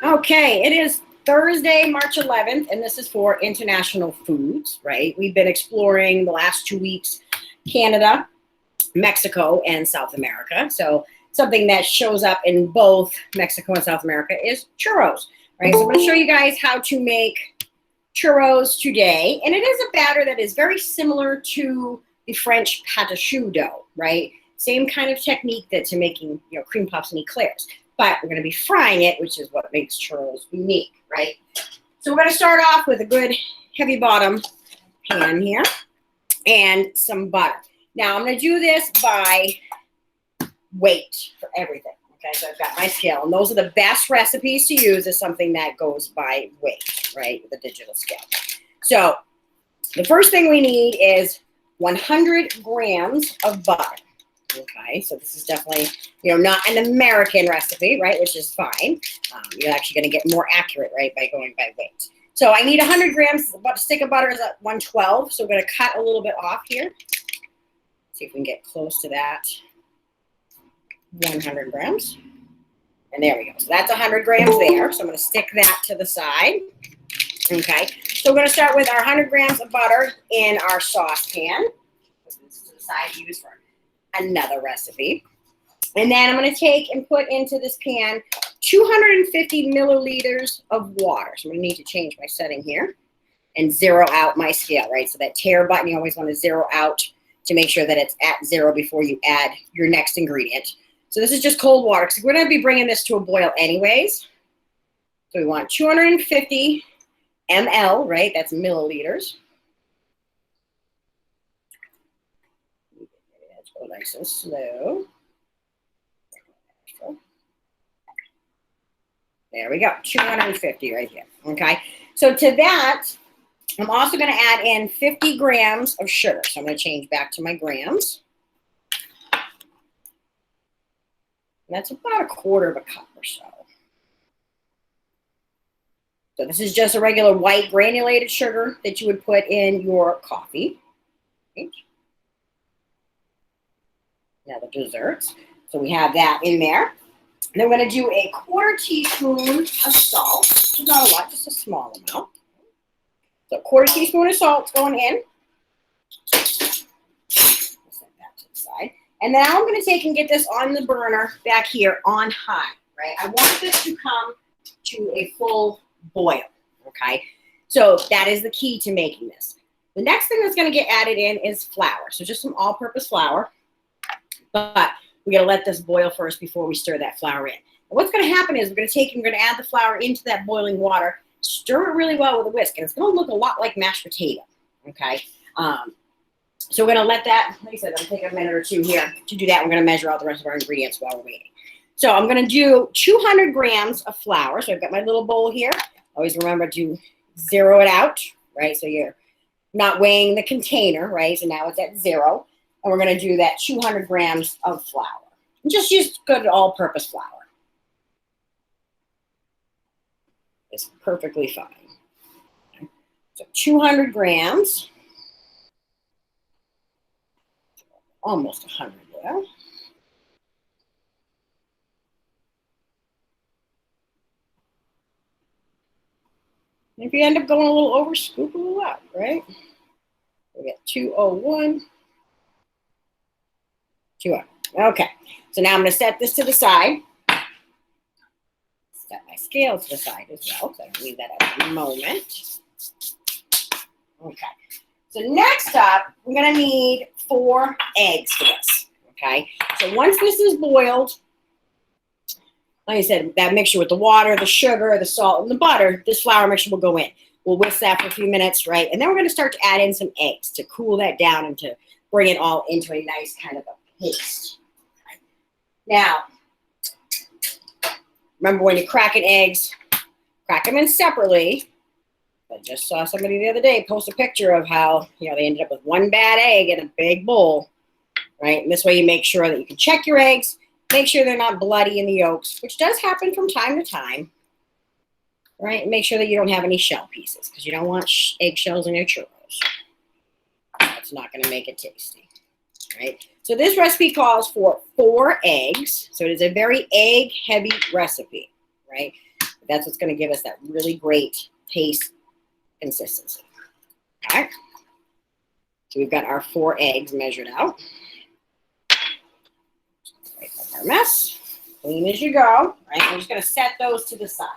Okay, it is Thursday, March 11th, and this is for International Foods, right? We've been exploring the last 2 weeks, Canada, Mexico, and South America. So something that shows up in both Mexico and South America is churros, right? So I'm going to show you guys how to make churros today. And it is a batter that is very similar to the French pâte à choux dough, right? Same kind of technique that's in making, cream puffs and eclairs. But we're going to be frying it, which is what makes churros unique, right? So we're going to start off with a good heavy bottom pan here and some butter. Now I'm going to do this by weight for everything. Okay, so I've got my scale, and those are the best recipes to use is something that goes by weight, right, with a digital scale. So the first thing we need is 100 grams of butter. Okay, so this is definitely, not an American recipe, right, which is fine. You're actually going to get more accurate, right, by going by weight. So I need 100 grams. A stick of butter is at 112, so we're going to cut a little bit off here. See if we can get close to that 100 grams. And there we go. So that's 100 grams there. So I'm going to stick that to the side. Okay, so we're going to start with our 100 grams of butter in our saucepan. This is to the side used for another recipe. And then I'm going to take and put into this pan 250 milliliters of water. So I'm going to need to change my setting here and zero out my scale, right? So that tare button, you always want to zero out to make sure that it's at zero before you add your next ingredient. So this is just cold water because we're going to be bringing this to a boil anyways. So we want 250 ml, right? That's milliliters. Nice and slow. There we go, 250 right here, okay? So to that, I'm also gonna add in 50 grams of sugar. So I'm gonna change back to my grams. And that's about 1/4 cup or so. So this is just a regular white granulated sugar that you would put in your coffee. Okay. Now the desserts. So we have that in there. And then we're going to do a 1/4 teaspoon of salt. Which is not a lot, just a small amount. So 1/4 teaspoon of salt going in. Set that to the side. And now I'm going to take and get this on the burner back here on high, right? I want this to come to a full boil, okay? So that is the key to making this. The next thing that's going to get added in is flour. So just some all-purpose flour. But we got to let this boil first before we stir that flour in. And what's going to happen is we're going to add the flour into that boiling water, stir it really well with a whisk, and it's going to look a lot like mashed potato, okay? So we're going to let that, like I said, it'll take a minute or two here to do that. We're going to measure out the rest of our ingredients while we're waiting. So I'm going to do 200 grams of flour. So I've got my little bowl here. Always remember to zero it out, right? So you're not weighing the container, right? So now it's at 0. And we're going to do that 200 grams of flour. And just use good all-purpose flour. It's perfectly fine. Okay. So 200 grams. Almost 100 there. And if you end up going a little over, scoop a little out, right? We get 201. 200. Okay, so now I'm going to set this to the side. Set my scale to the side as well, so I can leave that at the moment. Okay, so next up, we're going to need 4 eggs for this. Okay, so once this is boiled, like I said, that mixture with the water, the sugar, the salt, and the butter, this flour mixture will go in. We'll whisk that for a few minutes, right? And then we're going to start to add in some eggs to cool that down and to bring it all into a nice kind of a paste. Now, remember when you're cracking eggs, crack them in separately. I just saw somebody the other day post a picture of how, they ended up with 1 bad egg in a big bowl, right? And this way you make sure that you can check your eggs, make sure they're not bloody in the yolks, which does happen from time to time, right? And make sure that you don't have any shell pieces because you don't want eggshells in your churros. That's not going to make it tasty. Right? So this recipe calls for 4 eggs. So it is a very egg-heavy recipe, right? That's what's going to give us that really great taste consistency. Okay. So we've got our 4 eggs measured out. Right up our mess. Clean as you go. Right. I'm just going to set those to the side.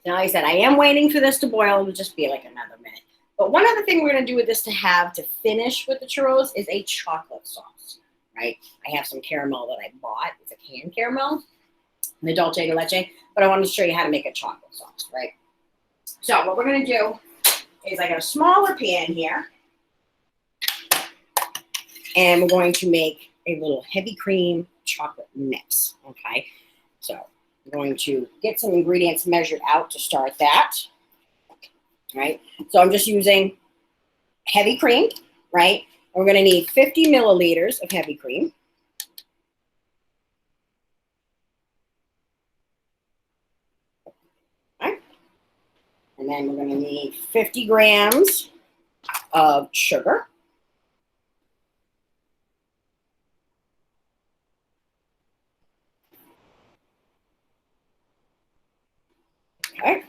Now, like I said, I am waiting for this to boil. It'll just be like another minute. But one other thing we're going to do with this to finish with the churros is a chocolate sauce, right? I have some caramel that I bought. It's a canned caramel, the dulce de leche, but I wanted to show you how to make a chocolate sauce, right? So what we're going to do is I got a smaller pan here, and we're going to make a little heavy cream chocolate mix, okay? So I'm going to get some ingredients measured out to start that, right? So I'm just using heavy cream, right? And we're going to need 50 milliliters of heavy cream. Okay. And then we're going to need 50 grams of sugar. Okay.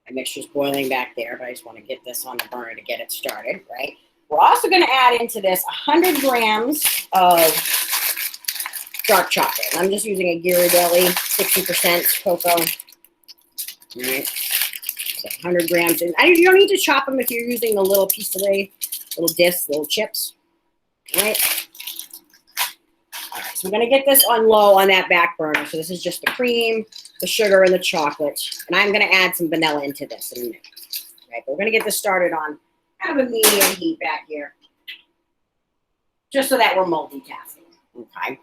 My mixture's boiling back there, but I just want to get this on the burner to get it started, right? We're also going to add into this 100 grams of dark chocolate. I'm just using a Ghirardelli 60% cocoa. All right. So 100 grams. And you don't need to chop them if you're using the little pistole, little discs, little chips. All right. All right. So we're going to get this on low on that back burner. So this is just the cream, the sugar, and the chocolate. And I'm going to add some vanilla into this in a minute. Right. But we're going to get this started on kind of a medium heat back here. Just so that we're multitasking. Okay.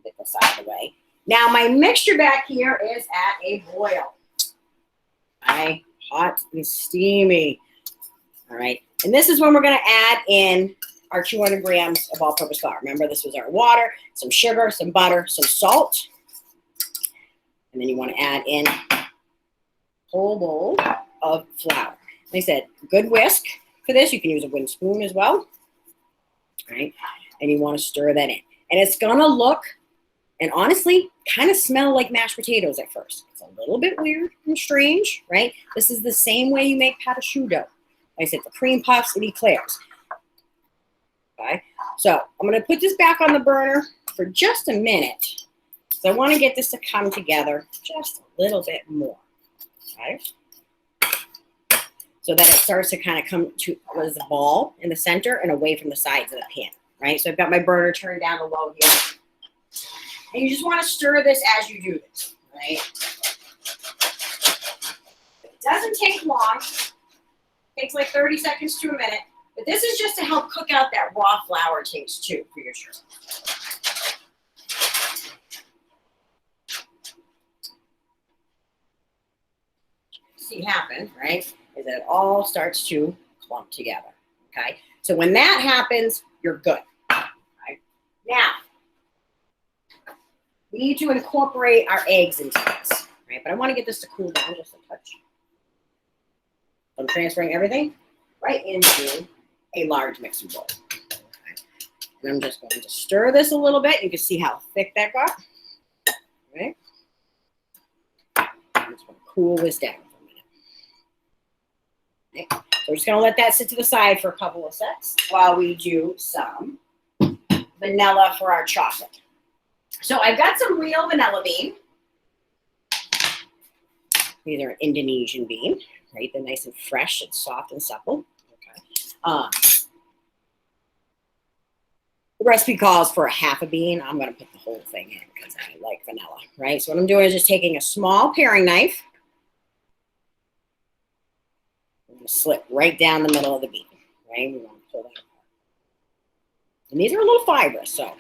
Get this out of the way. Now my mixture back here is at a boil. Okay. Hot and steamy. All right. And this is when we're going to add in our 200 grams of all-purpose flour. Remember, this was our water, some sugar, some butter, some salt. And then you want to add in a whole bowl of flour. Like I said, good whisk for this. You can use a wooden spoon as well. All right. And you want to stir that in. And it's going to look, and honestly, kind of smell like mashed potatoes at first. It's a little bit weird and strange, right? This is the same way you make pâte à choux dough. Like I said, the cream puffs and eclairs. Okay, so I'm going to put this back on the burner for just a minute. So I want to get this to come together just a little bit more. Okay, so that it starts to kind of come to as a ball in the center and away from the sides of the pan. Right, so I've got my burner turned down to low here. And you just want to stir this as you do this, right? It doesn't take long. It takes like 30 seconds to a minute. But this is just to help cook out that raw flour taste too for your churros. See happen, right? Is that it all starts to clump together. Okay. So when that happens, you're good. Right? Now, we need to incorporate our eggs into this, right? But I want to get this to cool down just a touch. I'm transferring everything right into a large mixing bowl. Okay. And I'm just going to stir this a little bit. You can see how thick that got. Okay. I'm just going to cool this down for a minute. Okay. So we're just going to let that sit to the side for a couple of seconds while we do some vanilla for our chocolate. So I've got some real vanilla bean. These are Indonesian bean, right? They're nice and fresh and soft and supple. The recipe calls for a half a bean. I'm going to put the whole thing in because I like vanilla, right? So what I'm doing is just taking a small paring knife. I'm going to slip right down the middle of the bean, right? We want to pull that apart. And these are a little fibrous, so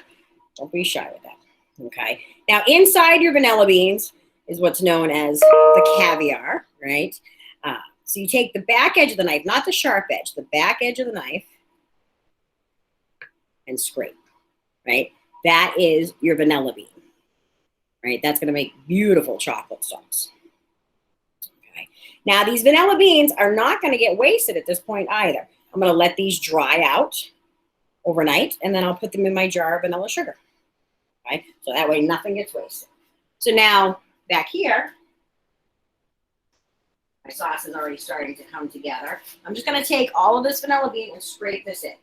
don't be shy with that, okay? Now, inside your vanilla beans is what's known as the caviar, right? So you take the back edge of the knife, not the sharp edge, the back edge of the knife, and scrape, right? That is your vanilla bean, right? That's going to make beautiful chocolate sauce. Okay. Now, these vanilla beans are not going to get wasted at this point either. I'm going to let these dry out overnight, and then I'll put them in my jar of vanilla sugar. okay? So that way nothing gets wasted. So now back here, my sauce is already starting to come together. I'm just gonna take all of this vanilla bean and scrape this in.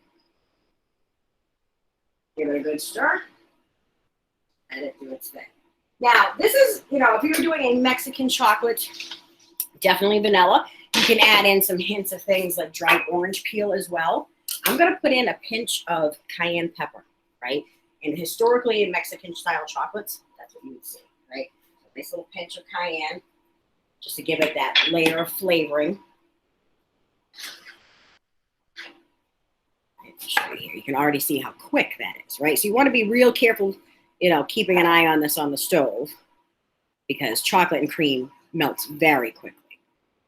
Give it a good stir. Let it do its thing. Now, this is, you know, if you're doing a Mexican chocolate, definitely vanilla. You can add in some hints of things like dried orange peel as well. I'm going to put in a pinch of cayenne pepper, right? And historically in Mexican style chocolates, that's what you would see, right? So a nice little pinch of cayenne just to give it that layer of flavoring. Show you here. You can already see how quick that is, right? So you want to be real careful, you know, keeping an eye on this on the stove because chocolate and cream melts very quickly.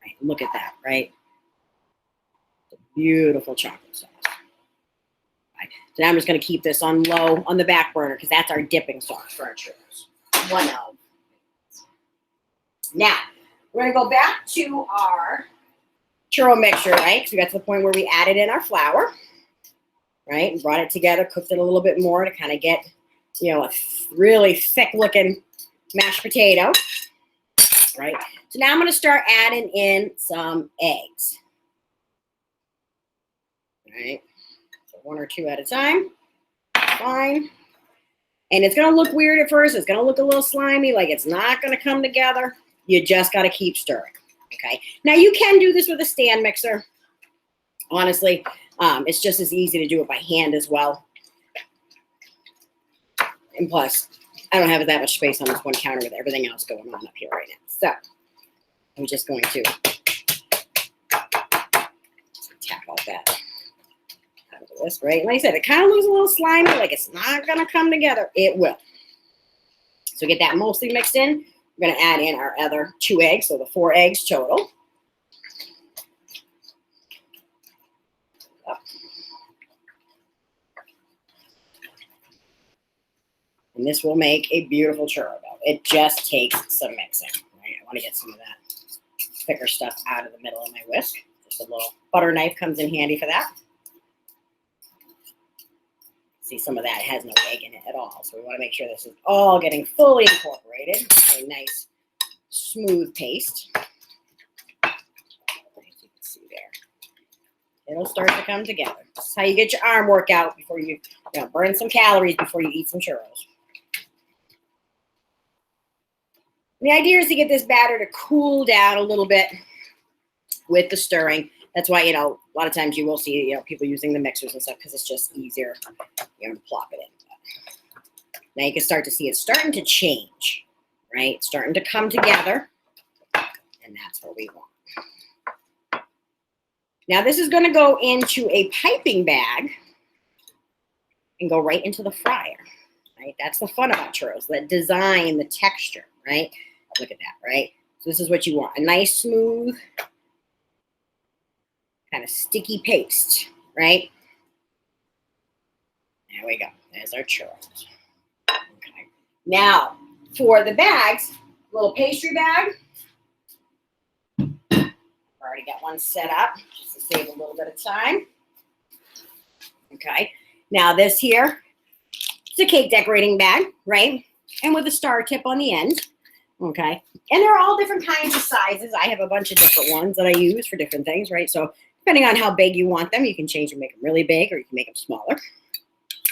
Right? Look at that, right? Beautiful chocolate sauce. Right. So now I'm just going to keep this on low on the back burner because that's our dipping sauce for our churros. One of. Now, we're going to go back to our churro mixture, right? Because we got to the point where we added in our flour. Right, and brought it together, cooked it a little bit more to kind of get, you know, a really thick-looking mashed potato, right? So now I'm going to start adding in some eggs, right? So 1 or 2 at a time, fine. And it's going to look weird at first. It's going to look a little slimy, like it's not going to come together. You just got to keep stirring, okay? Now, you can do this with a stand mixer, honestly. It's just as easy to do it by hand as well. And plus, I don't have that much space on this one counter with everything else going on up here right now. So I'm just going to tap all that out of the list, right? Like I said, it kind of looks a little slimy, like it's not going to come together. It will. So get that mostly mixed in. We're going to add in our other 2 eggs, so the 4 eggs total. And this will make a beautiful churro dough. It just takes some mixing. Right? I want to get some of that thicker stuff out of the middle of my whisk. Just a little butter knife comes in handy for that. See, some of that has no egg in it at all. So we want to make sure this is all getting fully incorporated. A nice smooth paste. As you can see there. It'll start to come together. This is how you get your arm workout before you know, burn some calories before you eat some churros. The idea is to get this batter to cool down a little bit with the stirring. That's why, you know, a lot of times you will see, you know, people using the mixers and stuff because it's just easier, you know, to plop it in. Now you can start to see it's starting to change, right? It's starting to come together, and that's what we want. Now this is going to go into a piping bag and go right into the fryer, right? That's the fun about churros, the design, the texture, right? Look at that, right? So this is what you want, a nice, smooth, kind of sticky paste, right? There we go. There's our churros. Okay. Now, for the bags, little pastry bag. I've already got one set up just to save a little bit of time. Okay. Now this here is a cake decorating bag, right? And with a star tip on the end. Okay. And there are all different kinds of sizes. I have a bunch of different ones that I use for different things, right? So depending on how big you want them, you can change and make them really big or you can make them smaller.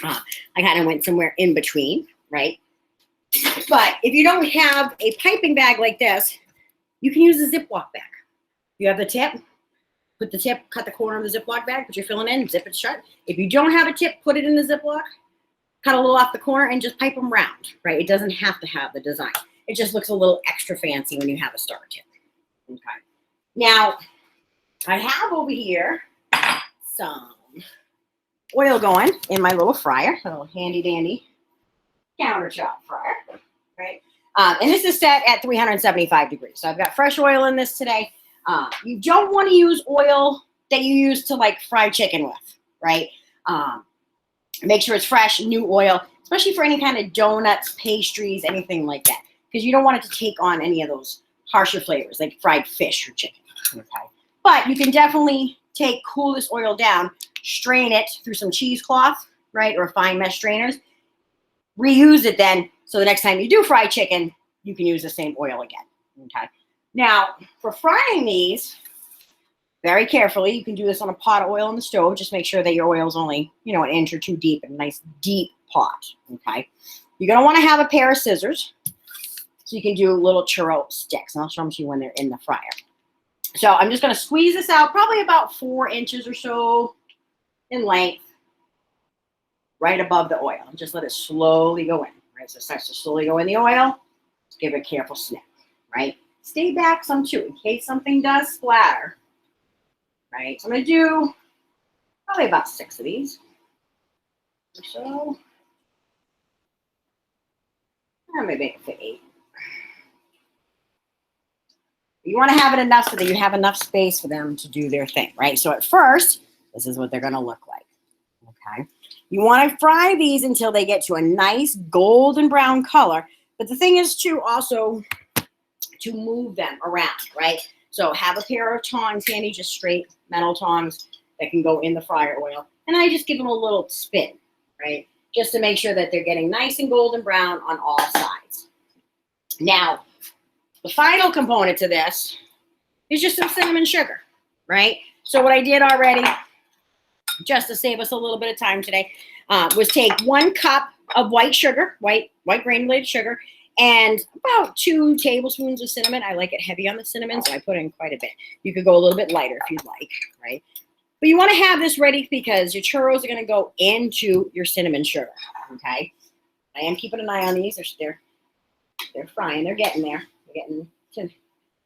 I kind of went somewhere in between, right? But if you don't have a piping bag like this, you can use a Ziploc bag. You have the tip, put the tip, cut the corner of the Ziploc bag, put your filling in, zip it shut. If you don't have a tip, put it in the Ziploc, cut a little off the corner and just pipe them round, right? It doesn't have to have the design. It just looks a little extra fancy when you have a star tip. Okay. Now, I have over here some oil going in my little fryer, a little handy dandy countertop fryer, right? And this is set at 375 degrees. So I've got fresh oil in this today. You don't want to use oil that you use to like fry chicken with, right? Make sure it's fresh, new oil, especially for any kind of donuts, pastries, anything like that. Because you don't want it to take on any of those harsher flavors like fried fish or chicken. Okay. But you can definitely cool this oil down, strain it through some cheesecloth, right, or fine mesh strainers, reuse it then. So the next time you do fry chicken, you can use the same oil again. Okay. Now, for frying these, very carefully, you can do this on a pot of oil on the stove. Just make sure that your oil is only, an inch or two deep in a nice deep pot. Okay. You're going to want to have a pair of scissors so you can do little churro sticks. And I'll show them to you when they're in the fryer. So I'm just going to squeeze this out probably about 4 inches or so in length, right above the oil. Just let it slowly go in, right? So it starts to slowly go in the oil. Just give it a careful snip, right? Stay back some too, in case something does splatter, right? So I'm going to do probably about 6 of these or so. I'm going to make it fit 8. You want to have it enough so that you have enough space for them to do their thing, right? So at first, this is what they're going to look like, okay? You want to fry these until they get to a nice golden brown color. But the thing is to also to move them around, right? So have a pair of tongs handy, just straight metal tongs that can go in the fryer oil. And I just give them a little spin, right? Just to make sure that they're getting nice and golden brown on all sides. Now, the final component to this is just some cinnamon sugar, right? So what I did already, just to save us a little bit of time today, was take 1 cup of white sugar, white granulated sugar, and about 2 tablespoons of cinnamon. I like it heavy on the cinnamon, so I put in quite a bit. You could go a little bit lighter if you'd like, right? But you want to have this ready because your churros are going to go into your cinnamon sugar, okay? I am keeping an eye on these. They're frying. They're getting there. They're getting to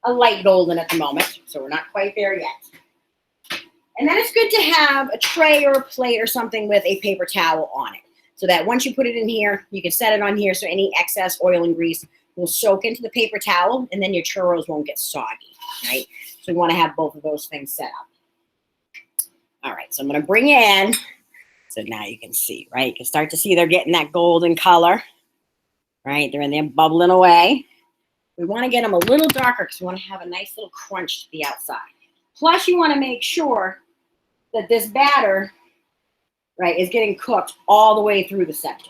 a light golden at the moment, so we're not quite there yet. And then it's good to have a tray or a plate or something with a paper towel on it, so that once you put it in here, you can set it on here so any excess oil and grease will soak into the paper towel, and then your churros won't get soggy, right? So we want to have both of those things set up. All right, so I'm going to bring it in. So now you can see, right? You can start to see they're getting that golden color, right? They're in there bubbling away. We want to get them a little darker because we want to have a nice little crunch to the outside. Plus, you want to make sure that this batter, right, is getting cooked all the way through the center.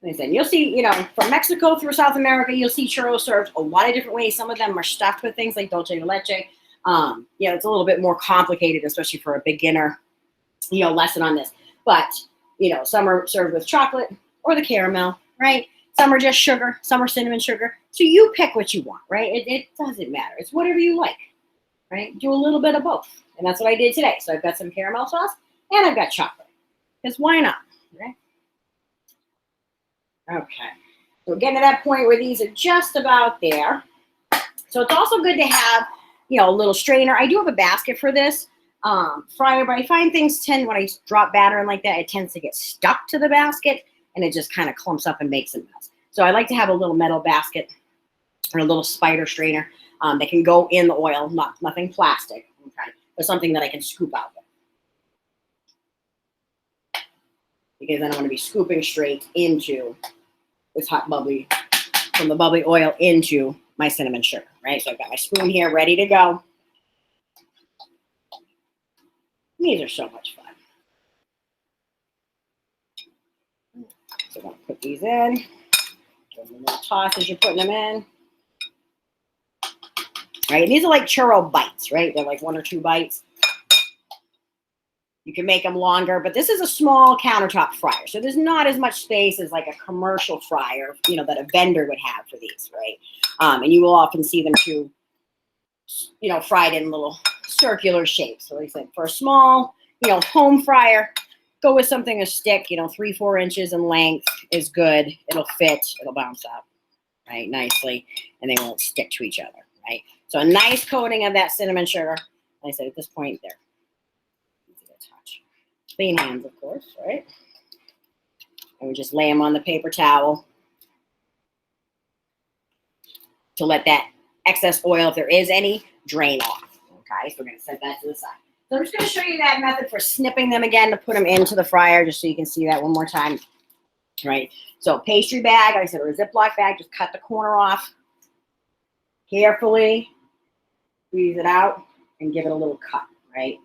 Like I said, you'll see, from Mexico through South America, you'll see churros served a lot of different ways. Some of them are stuffed with things like dulce de leche. It's a little bit more complicated, especially for a beginner, lesson on this. But, some are served with chocolate or the caramel, right? Some are just sugar. Some are cinnamon sugar. So you pick what you want, right? It doesn't matter. It's whatever you like, right? Do a little bit of both. And that's what I did today. So I've got some caramel sauce and I've got chocolate. Because why not, right? Okay. So we're getting to that point where these are just about there. So it's also good to have, a little strainer. I do have a basket for this fryer, but I find things when I drop batter in like that, it tends to get stuck to the basket and it just kind of clumps up and makes a mess. So I like to have a little metal basket or a little spider strainer that can go in the oil, nothing plastic, okay, but something that I can scoop out with. Because then I'm going to be scooping straight into this hot bubbly, from the bubbly oil into my cinnamon sugar, right? So I've got my spoon here ready to go. These are so much fun. So I'm going to put these in. Give them a little toss as you're putting them in. Right, and these are like churro bites, right? They're like 1 or 2 bites. You can make them longer, but this is a small countertop fryer. So there's not as much space as like a commercial fryer, that a vendor would have for these, right? And you will often see them too, fried in little circular shapes. So like I said, for a small, home fryer, go with something a stick, 3-4 inches in length is good. It'll fit, it'll bounce up, right, nicely, and they won't stick to each other, right? So a nice coating of that cinnamon sugar. Like I said, at this point, they're easy to touch. Clean hands, of course, right? And we just lay them on the paper towel to let that excess oil, if there is any, drain off. Okay, so we're going to set that to the side. So I'm just going to show you that method for snipping them again to put them into the fryer, just so you can see that one more time. Right, so pastry bag, like I said, or a Ziploc bag, just cut the corner off. Carefully squeeze it out and give it a little cut, right?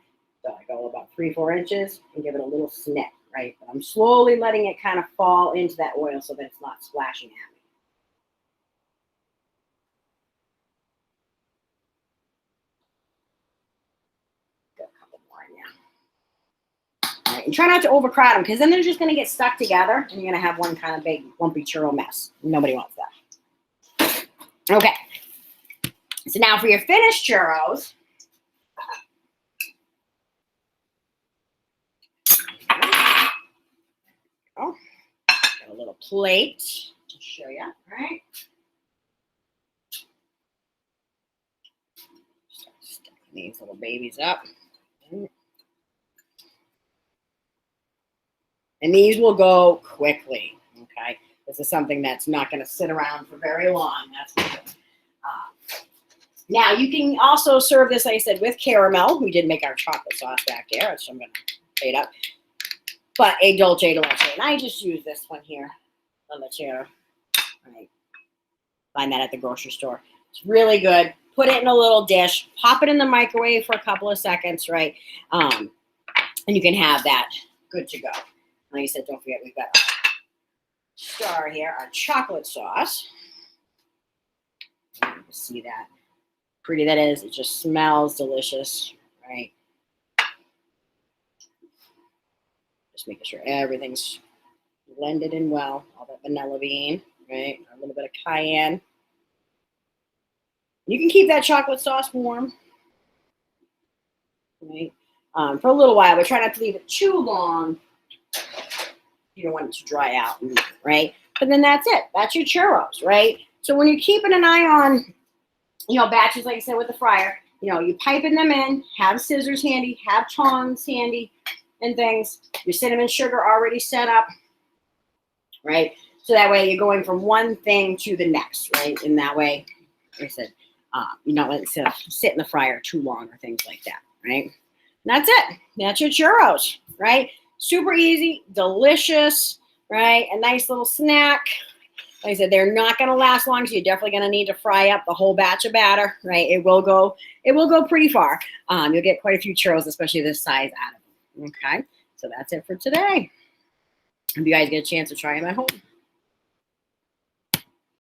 So I go about 3-4 inches and give it a little snip, right? But I'm slowly letting it kind of fall into that oil so that it's not splashing at me. Got a couple more in there. All right, and try not to overcrowd them because then they're just going to get stuck together and you're going to have one kind of big lumpy churro mess. Nobody wants that. Okay. So now for your finished churros, got a little plate to show you, right? Start sticking these little babies up. And these will go quickly, okay? This is something that's not going to sit around for very long. That's good. Now, you can also serve this, like I said, with caramel. We did make our chocolate sauce back there, so I'm going to plate up. But a dulce de leche. And I just use this one here on the chair. Right. Find that at the grocery store. It's really good. Put it in a little dish. Pop it in the microwave for a couple of seconds, right? And you can have that good to go. Like I said, don't forget we've got our star here, our chocolate sauce. You can see that. Pretty that is. It just smells delicious, right? Just making sure everything's blended in well. All that vanilla bean, right? A little bit of cayenne. You can keep that chocolate sauce warm, right? For a little while, but try not to leave it too long. You don't want it to dry out, right? But then that's it. That's your churros, right? So when you're keeping an eye on, batches, like I said, with the fryer, you're piping them in, have scissors handy, have tongs handy and things. Your cinnamon sugar already set up, right? So that way you're going from one thing to the next, right? And that way, like I said, you're not letting it sit in the fryer too long or things like that, right? And that's it. That's your churros, right? Super easy, delicious, right? A nice little snack. Like I said, they're not going to last long, so you're definitely going to need to fry up the whole batch of batter, right? It will go pretty far. You'll get quite a few churros, especially this size out of them. Okay, so that's it for today. Hope you guys get a chance to try them at home.